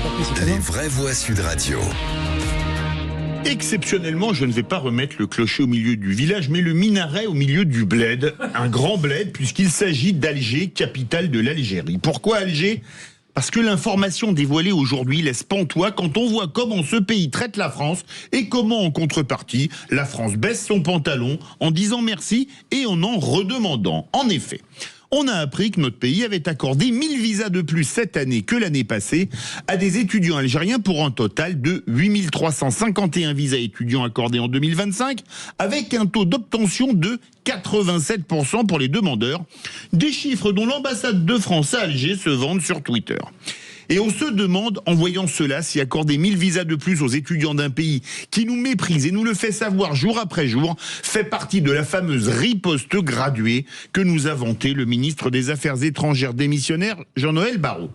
pas précisément. Les vraies voix Sud Radio. Exceptionnellement, je ne vais pas remettre le clocher au milieu du village, mais le minaret au milieu du bled. Un grand bled, puisqu'il s'agit d'Alger, capitale de l'Algérie. Pourquoi Alger ? Parce que l'information dévoilée aujourd'hui laisse pantois quand on voit comment ce pays traite la France et comment, en contrepartie, la France baisse son pantalon en disant merci et en redemandant. En effet, on a appris que notre pays avait accordé 1000 visas de plus cette année que l'année passée à des étudiants algériens pour un total de 8351 visas étudiants accordés en 2025, avec un taux d'obtention de 87% pour les demandeurs, des chiffres dont l'ambassade de France à Alger se vante sur Twitter. Et on se demande, en voyant cela, si accorder 1000 visas de plus aux étudiants d'un pays qui nous méprise et nous le fait savoir jour après jour, fait partie de la fameuse riposte graduée que nous a vanté le ministre des Affaires étrangères démissionnaire, Jean-Noël Barrot.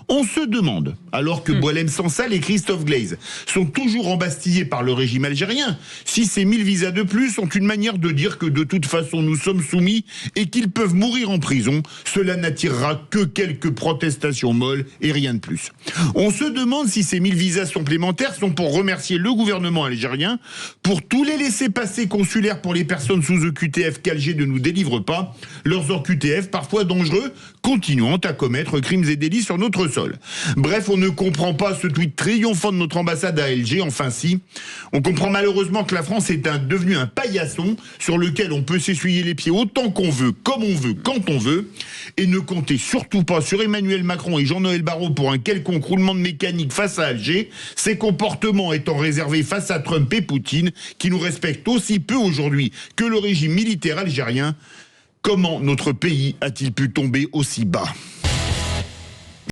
On se demande, alors que Boualem Sansal et Christophe Glaise sont toujours embastillés par le régime algérien, si ces 1000 visas de plus sont une manière de dire que de toute façon nous sommes soumis et qu'ils peuvent mourir en prison, cela n'attirera que quelques protestations molles et rien de plus. On se demande si ces 1000 visas supplémentaires sont pour remercier le gouvernement algérien pour tous les laissez-passer consulaires pour les personnes sous OQTF qu'Alger ne nous délivre pas, leurs OQTF parfois dangereux, continuant à commettre crimes et délits sur notre sol. Bref, on ne comprend pas ce tweet triomphant de notre ambassade à Alger, enfin si. On comprend malheureusement que la France est devenue un paillasson sur lequel on peut s'essuyer les pieds autant qu'on veut, comme on veut, quand on veut, et ne comptez surtout pas sur Emmanuel Macron et Jean-Noël Barrot pour un quelconque roulement de mécanique face à Alger, ces comportements étant réservés face à Trump et Poutine, qui nous respectent aussi peu aujourd'hui que le régime militaire algérien. Comment notre pays a-t-il pu tomber aussi bas ?